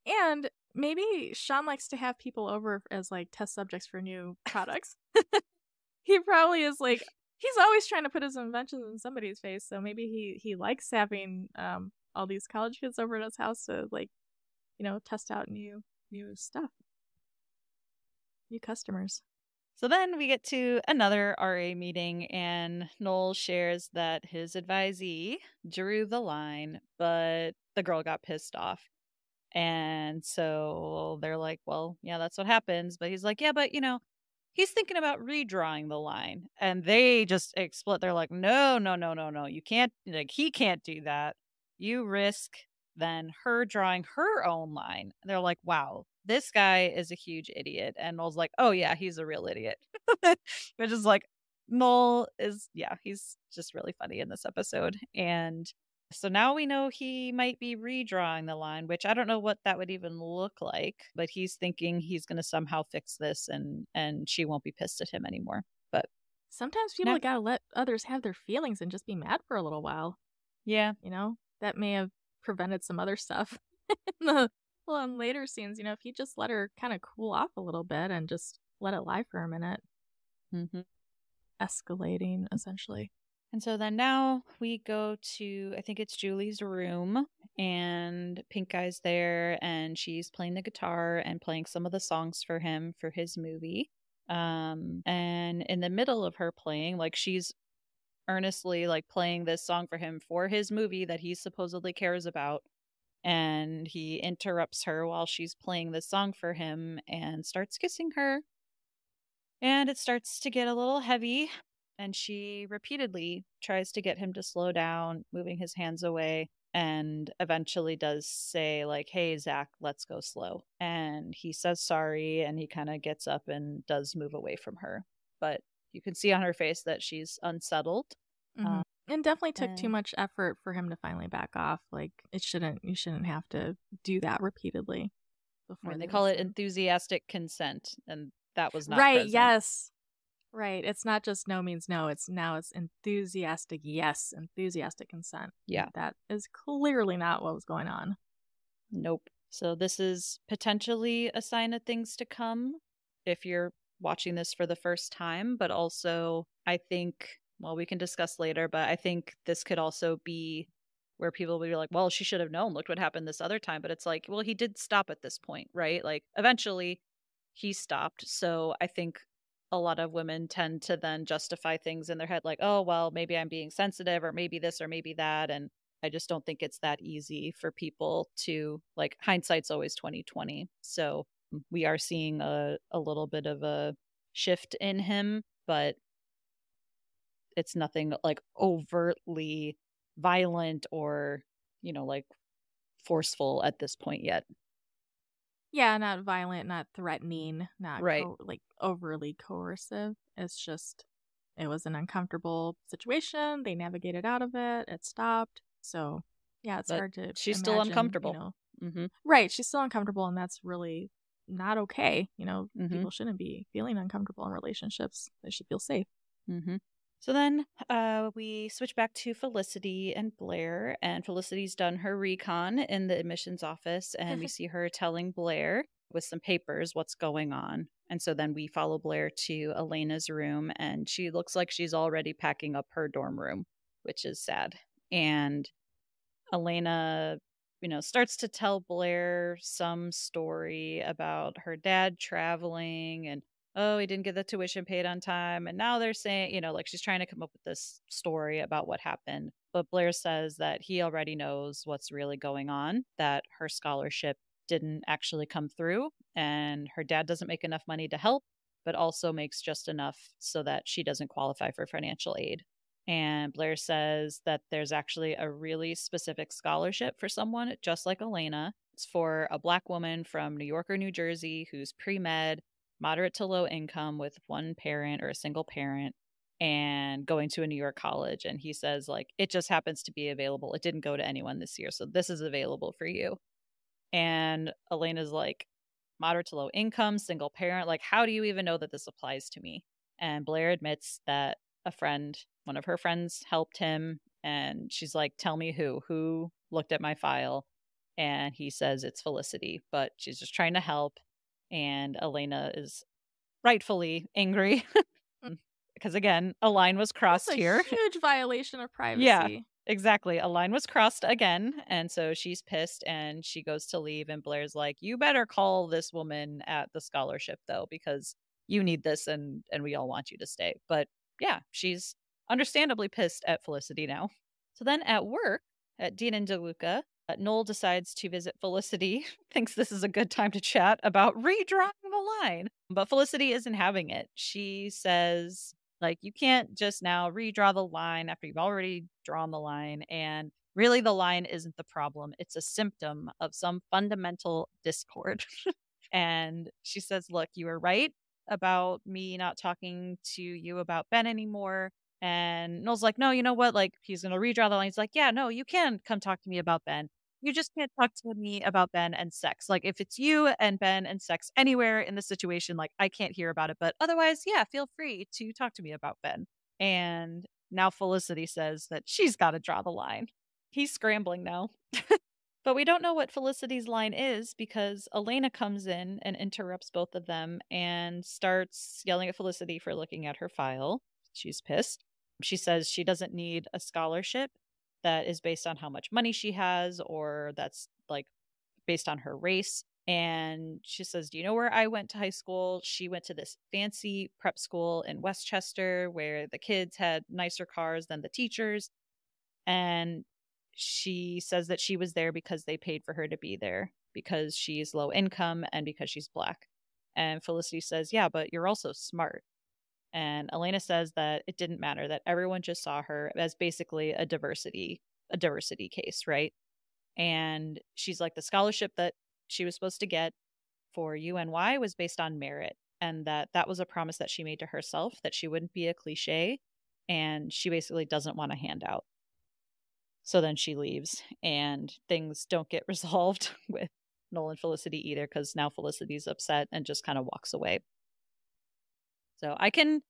And maybe Sean likes to have people over as like test subjects for new products. He probably is like, he's always trying to put his inventions in somebody's face. So maybe he likes having all these college kids over at his house to like, test out new stuff. New customers. So then we get to another RA meeting, and Noel shares that his advisee drew the line, but the girl got pissed off. And so they're like, well, yeah, that's what happens. But he's like, yeah, but he's thinking about redrawing the line. And they just split. They're like, no. You can't, he can't do that. You risk then her drawing her own line. And they're like, wow, this guy is a huge idiot. And Noel's like, oh yeah, he's a real idiot. Which is like, Noel is, he's just really funny in this episode. And so now we know he might be redrawing the line, which I don't know what that would even look like, but he's thinking he's going to somehow fix this and she won't be pissed at him anymore. But sometimes people gotta let others have their feelings and just be mad for a little while. Yeah. That may have prevented some other stuff in later scenes. If he just let her kind of cool off a little bit and just let it lie for a minute. Mm-hmm. Escalating, essentially. And so then now we go to, I think it's Julie's room, and Pink Eye's there, and she's playing the guitar and playing some of the songs for him for his movie. And in the middle of her playing, like she's earnestly like playing this song for him for his movie that he supposedly cares about. And he interrupts her while she's playing this song for him and starts kissing her. And it starts to get a little heavy. And she repeatedly tries to get him to slow down, moving his hands away. and eventually does say like, hey, Zack, let's go slow. And he says sorry, and he kind of gets up and does move away from her. But you can see on her face that she's unsettled. Mm-hmm. And definitely took and- too much effort for him to finally back off. Like, you shouldn't have to do that repeatedly before Right, they they call it listen. enthusiastic consent, and that was not Right, present. yes. Right. It's not just no means no. It's enthusiastic yes, enthusiastic consent. Yeah. That is clearly not what was going on. Nope. So this is potentially a sign of things to come if you're watching this for the first time, but also I think, well, we can discuss later, but I think this could also be where people will be like, well, she should have known. Look what happened this other time. But it's like, well, he did stop at this point, right? Like eventually he stopped. So I think a lot of women tend to then justify things in their head like, oh, well, maybe I'm being sensitive or maybe this or maybe that. And I just don't think it's that easy for people to, like, hindsight's always 20/20. So we are seeing a little bit of a shift in him, but it's nothing like overtly violent or, like forceful at this point yet. Yeah, not violent, not threatening, not Right. like overly coercive. It's just, it was an uncomfortable situation. They navigated out of it. It stopped. So yeah, it's But hard to she's imagine, still uncomfortable. Right, she's still uncomfortable, and that's really not okay. Mhm. People shouldn't be feeling uncomfortable in relationships. They should feel safe. So then we switch back to Felicity and Blair, and Felicity's done her recon in the admissions office, and we see her telling Blair with some papers what's going on. And so then we follow Blair to Elena's room, and she looks like she's already packing up her dorm room, which is sad. And Elena, starts to tell Blair some story about her dad traveling and, oh, he didn't get the tuition paid on time. And now they're saying, like she's trying to come up with this story about what happened. But Blair says that he already knows what's really going on, that her scholarship didn't actually come through and her dad doesn't make enough money to help, but also makes just enough so that she doesn't qualify for financial aid. And Blair says that there's actually a really specific scholarship for someone just like Elena. It's for a Black woman from New York or New Jersey who's pre-med, moderate to low income with one parent or a single parent, and going to a New York college. And he says, like, it just happens to be available. It didn't go to anyone this year. So this is available for you. And Elena's like, moderate to low income, single parent. Like, how do you even know that this applies to me? And Blair admits that one of her friends helped him. And she's like, tell me who looked at my file. And he says it's Felicity, but she's just trying to help. And Elena is rightfully angry because, again, a line was crossed That's a here. huge violation of privacy. Yeah, exactly. A line was crossed again. And so she's pissed and she goes to leave. And Blair's like, you better call this woman at the scholarship, though, because you need this and we all want you to stay. But yeah, she's understandably pissed at Felicity now. So then at work, at Dean and DeLuca, Noel decides to visit Felicity, thinks this is a good time to chat about redrawing the line. But Felicity isn't having it. She says, like, you can't just now redraw the line after you've already drawn the line. And really, the line isn't the problem. It's a symptom of some fundamental discord. And she says, look, you were right about me not talking to you about Ben anymore. And Noel's like, no, you know what? Like, he's going to redraw the line. He's like, yeah, no, you can come talk to me about Ben. You just can't talk to me about Ben and sex. Like, if it's you and Ben and sex anywhere in the situation, like, I can't hear about it. But otherwise, yeah, feel free to talk to me about Ben. And now Felicity says that she's got to draw the line. He's scrambling now. But we don't know what Felicity's line is because Elena comes in and interrupts both of them and starts yelling at Felicity for looking at her file. She's pissed. She says she doesn't need a scholarship that is based on how much money she has or that's like based on her race. And she says, do you know where I went to high school? She went to this fancy prep school in Westchester where the kids had nicer cars than the teachers. And she says that she was there because they paid for her to be there because she's low income and because she's Black. And Felicity says, yeah, but you're also smart. And Elena says that it didn't matter, that everyone just saw her as basically a diversity case, right? And she's like, the scholarship that she was supposed to get for UNY was based on merit. And that was a promise that she made to herself, that she wouldn't be a cliche. And she basically doesn't want a handout. So then she leaves, and things don't get resolved with Noel and Felicity either, because now Felicity's upset and just kind of walks away. So I can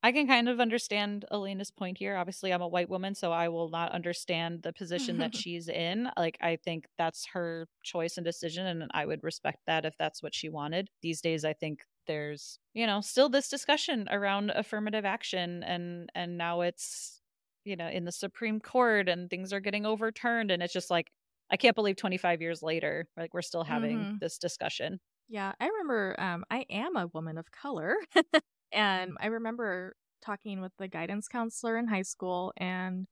kind of understand Elena's point here. Obviously, I'm a white woman, so I will not understand the position that she's in. Like, I think that's her choice and decision, and I would respect that if that's what she wanted. These days, I think there's, still this discussion around affirmative action, and now it's, in the Supreme Court, and things are getting overturned, and it's just like, I can't believe 25 years later, like, we're still having this discussion. Yeah, I remember I am a woman of color. And I remember talking with the guidance counselor in high school, and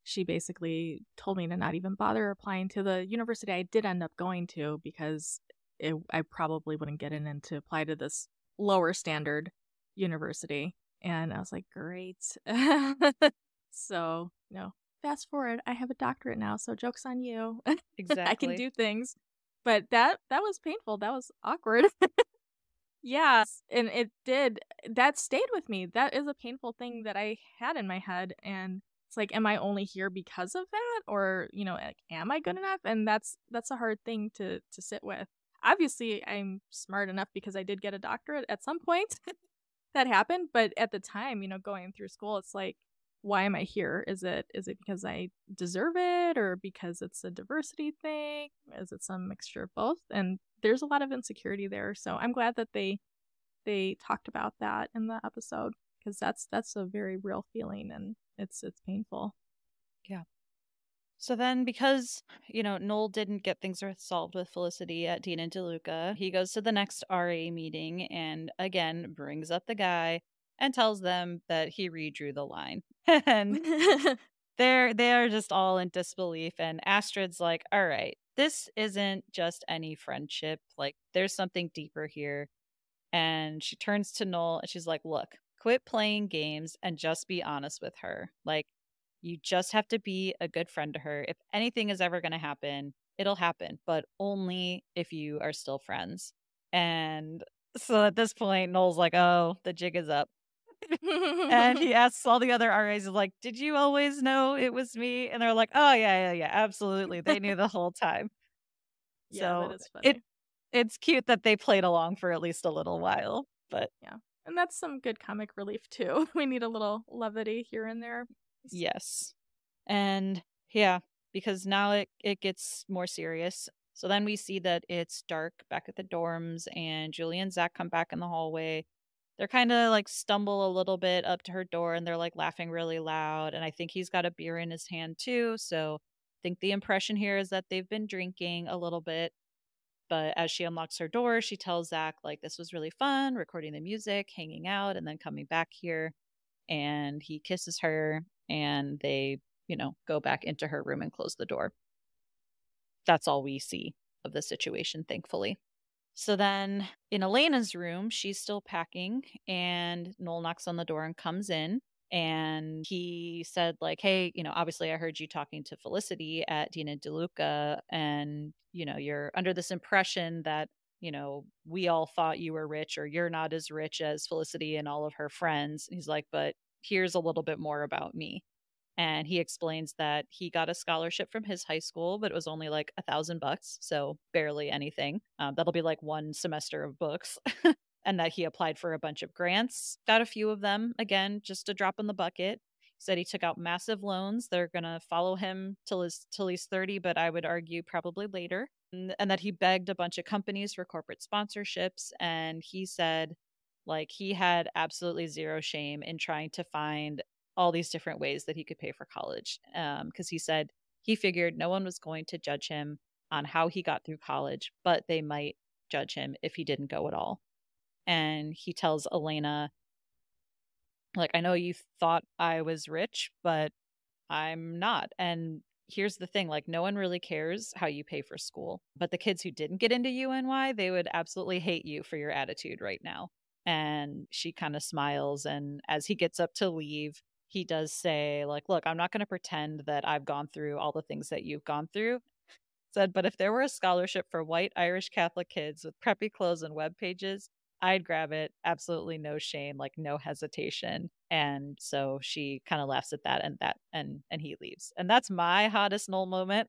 she basically told me to not even bother applying to the university I did end up going to, because I probably wouldn't get in and to apply to this lower standard university. And I was like, great. So, fast forward, I have a doctorate now, so joke's on you. Exactly. I can do things. But that was painful. That was awkward. Yeah, and that stayed with me. That is a painful thing that I had in my head, and it's like, am I only here because of that, or like, am I good enough? And that's a hard thing to sit with. Obviously, I'm smart enough because I did get a doctorate at some point. That happened, but at the time, going through school, it's like, why am I here? Is it because I deserve it, or because it's a diversity thing? Is it some mixture of both? And there's a lot of insecurity there. So I'm glad that they talked about that in the episode, because that's a very real feeling, and it's painful. Yeah. So then, because, Noel didn't get things resolved with Felicity at Dean and DeLuca, he goes to the next RA meeting and again brings up the guy and tells them that he redrew the line. And they're just all in disbelief. And Astrid's like, all right, this isn't just any friendship. Like, there's something deeper here. And she turns to Noel and she's like, look, quit playing games and just be honest with her. Like, you just have to be a good friend to her. If anything is ever going to happen, it'll happen, but only if you are still friends. And so at this point, Noel's like, oh, the jig is up. And he asks all the other RAs, like, did you always know it was me? And they're like, oh, yeah, absolutely. They knew the whole time. Yeah, so that is funny. It's cute that they played along for at least a little while. But yeah. And that's some good comic relief, too. We need a little levity here and there. Yes. And yeah, because now it gets more serious. So then we see that it's dark back at the dorms, and Julie and Zack come back in the hallway. They're kind of like stumble a little bit up to her door, and they're like laughing really loud. And I think he's got a beer in his hand too. So I think the impression here is that they've been drinking a little bit. But as she unlocks her door, she tells Zack, like, this was really fun, recording the music, hanging out, and then coming back here. And he kisses her, and they, go back into her room and close the door. That's all we see of the situation, thankfully. So then in Elena's room, she's still packing, and Noel knocks on the door and comes in. And he said, like, hey, obviously I heard you talking to Felicity at Dean and DeLuca, and, you're under this impression that, we all thought you were rich, or you're not as rich as Felicity and all of her friends. And he's like, but here's a little bit more about me. And he explains that he got a scholarship from his high school, but it was only like $1,000, so barely anything. That'll be like one semester of books. And that he applied for a bunch of grants, got a few of them, again, just a drop in the bucket. He said he took out massive loans. They're going to follow him till he's 30, but I would argue probably later. And that he begged a bunch of companies for corporate sponsorships. And he said, like, he had absolutely zero shame in trying to find all these different ways that he could pay for college. Because he said he figured no one was going to judge him on how he got through college, but they might judge him if he didn't go at all. And he tells Elena, like, I know you thought I was rich, but I'm not. And here's the thing, like, no one really cares how you pay for school. But the kids who didn't get into UNY, they would absolutely hate you for your attitude right now. And she kind of smiles. And as he gets up to leave, he does say, like, look, I'm not going to pretend that I've gone through all the things that you've gone through. said, but if there were a scholarship for white Irish Catholic kids with preppy clothes and web pages, I'd grab it. Absolutely no shame, like no hesitation. And so she kind of laughs at that and he leaves. And that's my hottest Noel moment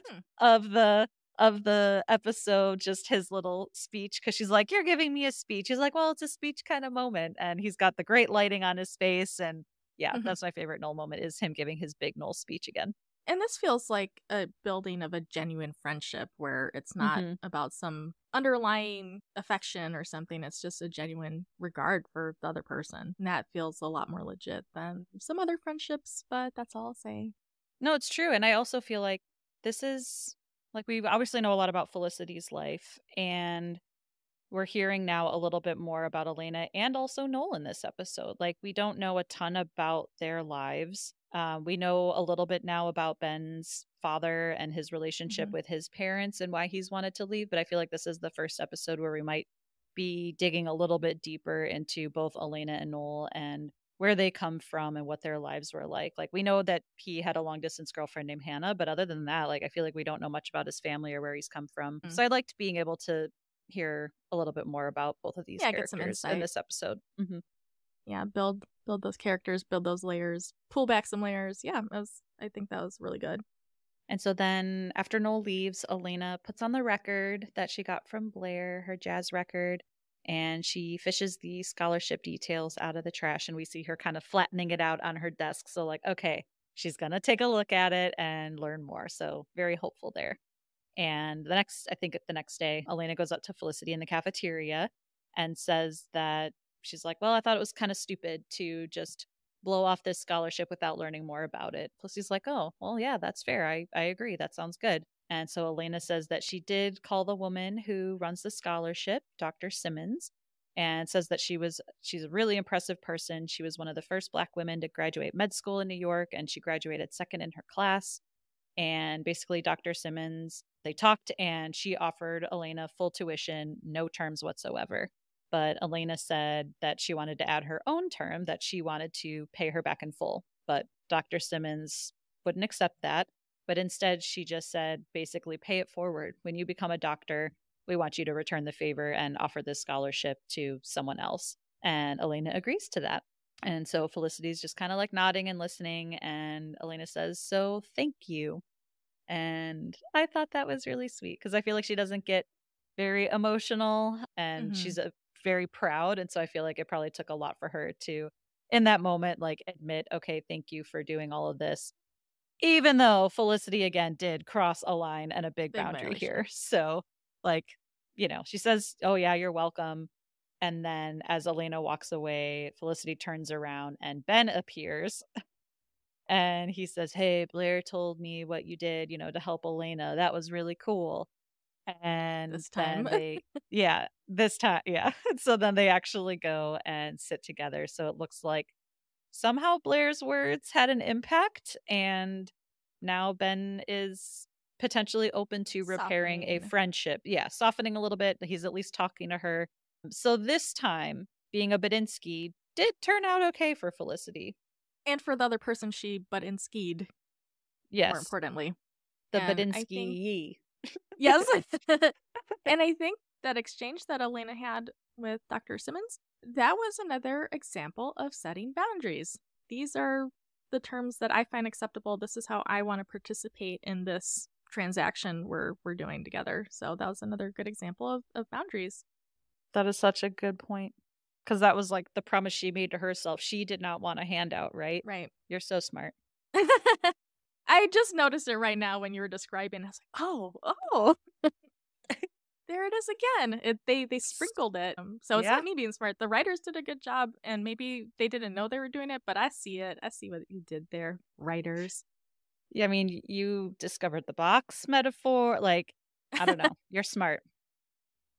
Hmm. of the episode, just his little speech, because she's like, you're giving me a speech. He's like, well, it's a speech kind of moment. And he's got the great lighting on his face. And yeah, that's my favorite Noel moment, is him giving his big Noel speech again. And this feels like a building of a genuine friendship where it's not about some underlying affection or something. It's just a genuine regard for the other person. And that feels a lot more legit than some other friendships, but that's all I'll say. No, it's true. And I also feel like this is, like, we obviously know a lot about Felicity's life, and we're hearing now a little bit more about Elena and also Noel in this episode. Like, we don't know a ton about their lives. We know a little bit now about Ben's father and his relationship with his parents and why he's wanted to leave. But I feel like this is the first episode where we might be digging a little bit deeper into both Elena and Noel and where they come from and what their lives were like. Like, we know that he had a long distance girlfriend named Hannah, but other than that, like, I feel like we don't know much about his family or where he's come from. So I liked being able to hear a little bit more about both of these Get some characters in insight. this episode. Yeah, build those characters, build those layers, pull back some layers. Yeah, I think that was really good. And so then after Noel leaves, Elena puts on the record that she got from Blair, her jazz record, and she fishes the scholarship details out of the trash, and we see her kind of flattening it out on her desk. So, like, okay, she's going to take a look at it and learn more. So very hopeful there. And the next day, Elena goes up to Felicity in the cafeteria and says that she's like, well, I thought it was kind of stupid to just blow off this scholarship without learning more about it. Felicity's like, oh, well, yeah, that's fair. I agree. That sounds good. And so Elena says that she did call the woman who runs the scholarship, Dr. Simmons, and says that she's a really impressive person. She was one of the first Black women to graduate med school in New York, and she graduated second in her class. And basically, Dr. Simmons, they talked, and she offered Elena full tuition, no terms whatsoever. But Elena said that she wanted to add her own term, that she wanted to pay her back in full. But Dr. Simmons wouldn't accept that. But instead, she just said, basically, pay it forward. When you become a doctor, we want you to return the favor and offer this scholarship to someone else. And Elena agrees to that. And so Felicity's just kind of like nodding and listening. And Elena says, so thank you. And I thought that was really sweet because I feel like she doesn't get very emotional, and she's very proud. And so I feel like it probably took a lot for her to, in that moment, like, admit, okay, thank you for doing all of this. Even though Felicity, again, did cross a line and a big boundary violation here. So, like, she says, oh, yeah, you're welcome. And then as Elena walks away, Felicity turns around and Ben appears. And he says, hey, Blair told me what you did, to help Elena. That was really cool. And this time. then this time. Yeah. So then they actually go and sit together. So it looks like somehow Blair's words had an impact. And now Ben is potentially open to repairing a friendship. Yeah. Softening a little bit. He's at least talking to her. So this time, being a buttinsky did turn out okay for Felicity. And for the other person she buttinskied. Yes. More importantly. The buttinsky. Yes. And I think that exchange that Elena had with Dr. Simmons, that was another example of setting boundaries. These are the terms that I find acceptable. This is how I want to participate in this transaction we're doing together. So that was another good example of boundaries. That is such a good point. Because that was like the promise she made to herself. She did not want a handout, right? Right. You're so smart. I just noticed it right now when you were describing. I was like, oh. There it is again. They sprinkled it. So it's not me being smart. The writers did a good job, and maybe they didn't know they were doing it, but I see it. I see what you did there, writers. Yeah, I mean, you discovered the box metaphor. Like, I don't know. You're smart.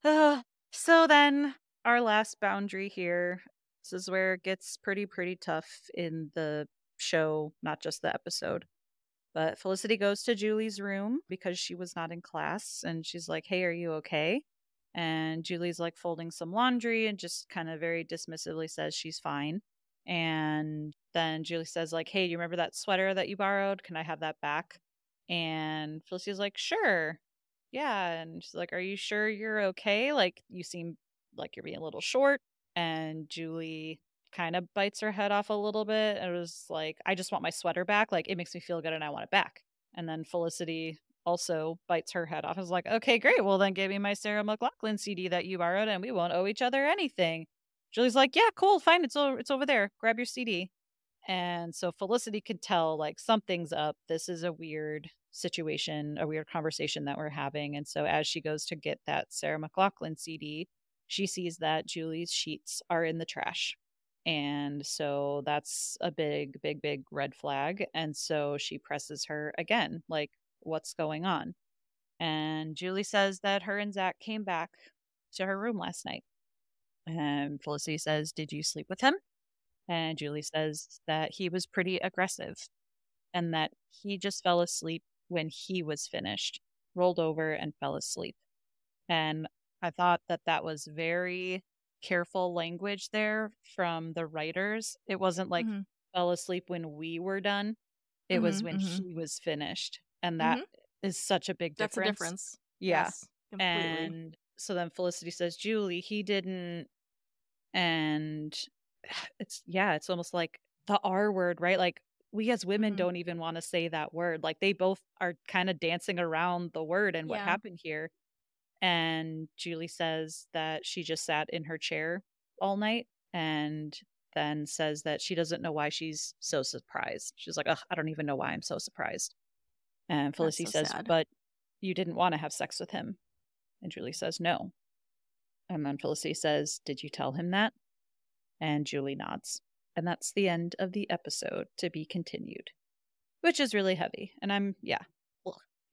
So then our last boundary here. This is where it gets pretty tough in the show, not just the episode. But Felicity goes to Julie's room because she was not in class, and she's like, hey, are you okay? And Julie's like folding some laundry and just kind of very dismissively says she's fine. And then Julie says, like, hey, do you remember that sweater that you borrowed? Can I have that back? And Felicity's like, sure. Yeah. And she's like, are you sure you're okay? Like, you seem like you're being a little short. And Julie kind of bites her head off a little bit. And it was like, I just want my sweater back. Like, it makes me feel good and I want it back. And then Felicity also bites her head off. I was like, okay, great. Well, then give me my Sarah McLachlan CD that you borrowed and we won't owe each other anything. Julie's like, yeah, cool, fine. It's over there. Grab your CD. And so Felicity could tell like something's up. This is a weird situation, a weird conversation that we're having. And so as she goes to get that Sarah McLachlan CD, she sees that Julie's sheets are in the trash. And so that's a big, big, big red flag. And so she presses her again, like, what's going on? And Julie says that her and Zack came back to her room last night. And Felicity says, did you sleep with him? And Julie says that he was pretty aggressive and that he just fell asleep when he was finished, rolled over and fell asleep. And I thought that that was very careful language there from the writers. It wasn't like fell asleep when we were done. It was when he was finished. And that is such a big difference. That's a difference. Yeah. Yes, completely. And so then Felicity says, Julie, he didn't. And it's almost like the R word, right? Like we as women don't even want to say that word. Like they both are kind of dancing around the word and what happened here. And Julie says that she just sat in her chair all night and then says that she doesn't know why she's so surprised. She's like, ugh, I don't even know why I'm so surprised. And Felicity says, sad. but you didn't want to have sex with him. And Julie says, no. And then Felicity says, did you tell him that? And Julie nods. And that's the end of the episode, to be continued. Which is really heavy. And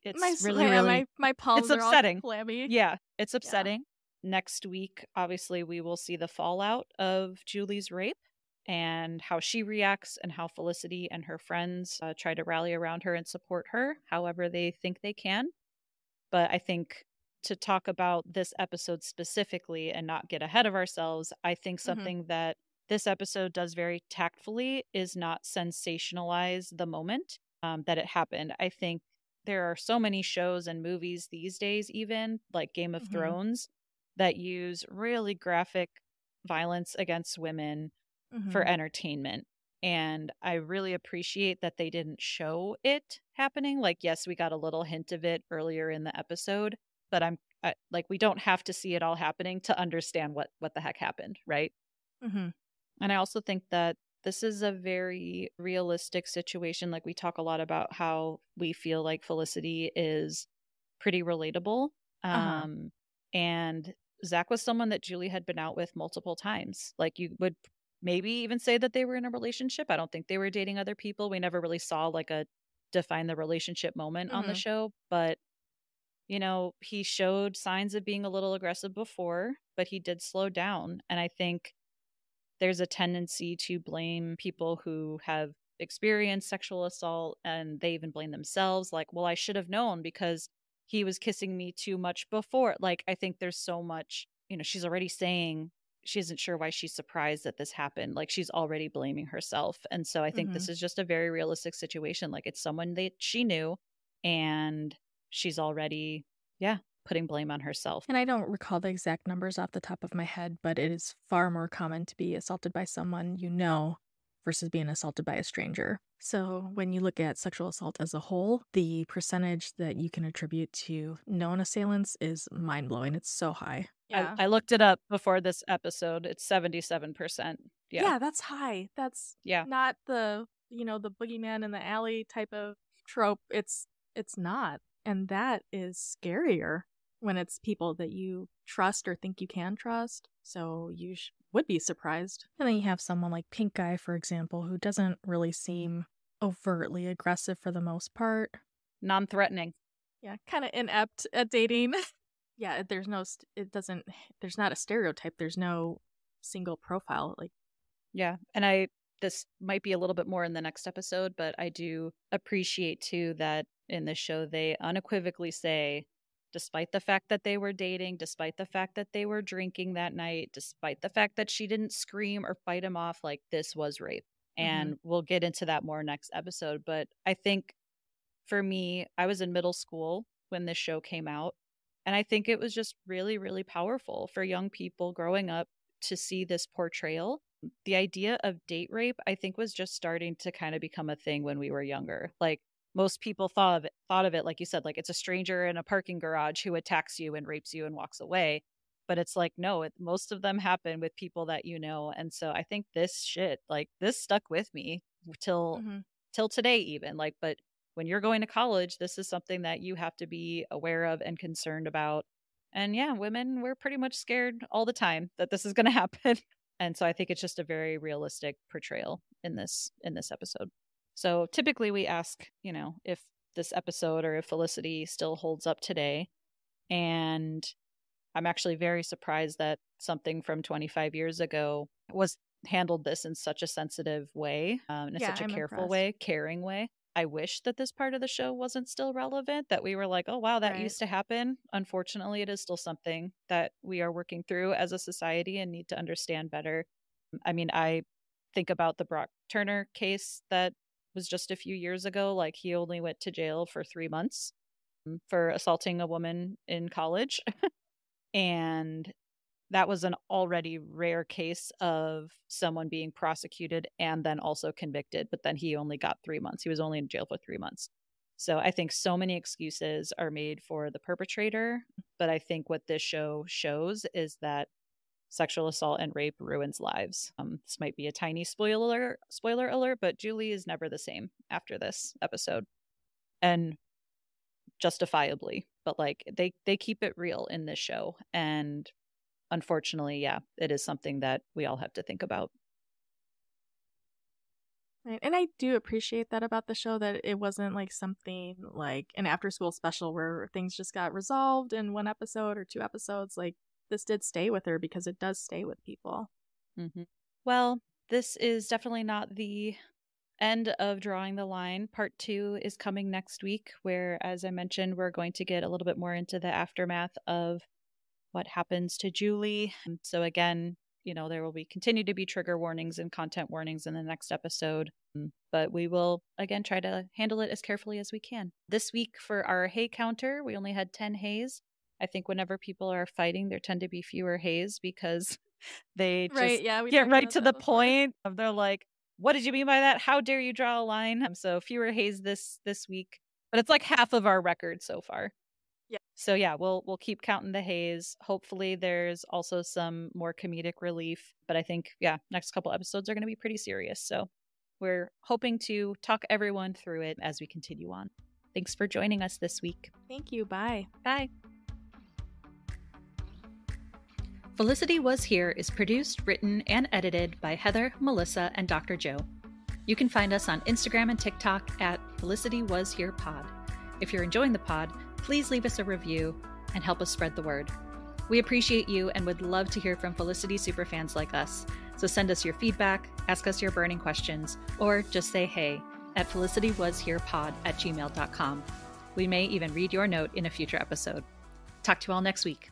it's really my palms it's are upsetting. all clammy. Yeah, it's upsetting. Next week, obviously, we will see the fallout of Julie's rape and how she reacts and how Felicity and her friends try to rally around her and support her however they think they can. But I think to talk about this episode specifically and not get ahead of ourselves, I think something that this episode does very tactfully is not sensationalize the moment that it happened. I think there are so many shows and movies these days, even like Game of Thrones, that use really graphic violence against women for entertainment. And I really appreciate that they didn't show it happening. Like, yes, we got a little hint of it earlier in the episode, but like, we don't have to see it all happening to understand what the heck happened, right? And I also think that this is a very realistic situation. Like, we talk a lot about how we feel like Felicity is pretty relatable. And Zack was someone that Julie had been out with multiple times. Like, you would maybe even say that they were in a relationship. I don't think they were dating other people. We never really saw like a define the relationship moment on the show, but you know, he showed signs of being a little aggressive before, but he did slow down. And I think there's a tendency to blame people who have experienced sexual assault, and they even blame themselves. Like, well, I should have known because he was kissing me too much before. Like, I think there's so much, you know, she's already saying she isn't sure why she's surprised that this happened. Like, she's already blaming herself. And so I think this is just a very realistic situation. Like, it's someone that she knew, and she's already, putting blame on herself. And I don't recall the exact numbers off the top of my head, but it is far more common to be assaulted by someone you know versus being assaulted by a stranger. So when you look at sexual assault as a whole, the percentage that you can attribute to known assailants is mind-blowing. It's so high. Yeah. I looked it up before this episode. It's 77%. Yeah, that's high. That's not the, the boogeyman in the alley type of trope. It's not. And that is scarier when it's people that you trust or think you can trust. So you would be surprised. And then you have someone like Pink Guy, for example, who doesn't really seem overtly aggressive for the most part. Non-threatening. Yeah, kind of inept at dating. Yeah, there's not a stereotype. There's no single profile. And this might be a little bit more in the next episode, but I do appreciate too that in this show they unequivocally say, despite the fact that they were dating, despite the fact that they were drinking that night, despite the fact that she didn't scream or fight him off, like, this was rape. And we'll get into that more next episode. But I think for me, I was in middle school when this show came out. And I think it was just really, really powerful for young people growing up to see this portrayal. The idea of date rape, I think, was just starting to kind of become a thing when we were younger. Like, most people thought of it, like you said, like it's a stranger in a parking garage who attacks you and rapes you and walks away. But it's like, no, most of them happen with people that you know. And so I think this shit, like this stuck with me till today even. Like, but when you're going to college, this is something that you have to be aware of and concerned about. And yeah, women, we're pretty much scared all the time that this is going to happen. And so I think it's just a very realistic portrayal in this episode. So typically we ask, if this episode or if Felicity still holds up today. And I'm actually very surprised that something from 25 years ago was handled this in such a sensitive way, in such a careful way, caring way. I wish that this part of the show wasn't still relevant, that we were like, oh, wow, that used to happen. Unfortunately, it is still something that we are working through as a society and need to understand better. I mean, I think about the Brock Turner case that was just a few years ago. Like, he only went to jail for 3 months for assaulting a woman in college. And that was an already rare case of someone being prosecuted and then also convicted, but then he only got 3 months. He was only in jail for 3 months. So I think so many excuses are made for the perpetrator, but I think what this show shows is that sexual assault and rape ruins lives. This might be a tiny spoiler alert, but Julie is never the same after this episode. And justifiably, but like they keep it real in this show. And unfortunately, yeah, it is something that we all have to think about. Right. And I do appreciate that about the show, that it wasn't like something like an after school special where things just got resolved in 1 episode or 2 episodes. Like, this did stay with her because it does stay with people. Well, this is definitely not the end of Drawing the Line. Part 2 is coming next week, where, as I mentioned, we're going to get a little bit more into the aftermath of what happens to Julie. So again, there will continue to be trigger warnings and content warnings in the next episode, but we will again try to handle it as carefully as we can. This week for our hay counter, we only had 10 hays. I think whenever people are fighting, there tend to be fewer hays because they just get right to the point. They're like, what did you mean by that? How dare you draw a line? So fewer hays this week, but it's like half of our record so far. Yeah. So yeah, we'll keep counting the hays. Hopefully there's also some more comedic relief, but I think, next couple episodes are going to be pretty serious. So we're hoping to talk everyone through it as we continue on. Thanks for joining us this week. Thank you. Bye. Bye. Felicity Was Here is produced, written, and edited by Heather, Melissa, and Dr. Joe. You can find us on Instagram and TikTok at Felicity Was Here Pod. If you're enjoying the pod, please leave us a review and help us spread the word. We appreciate you and would love to hear from Felicity superfans like us. So send us your feedback, ask us your burning questions, or just say hey at felicitywasherepod@gmail.com. We may even read your note in a future episode. Talk to you all next week.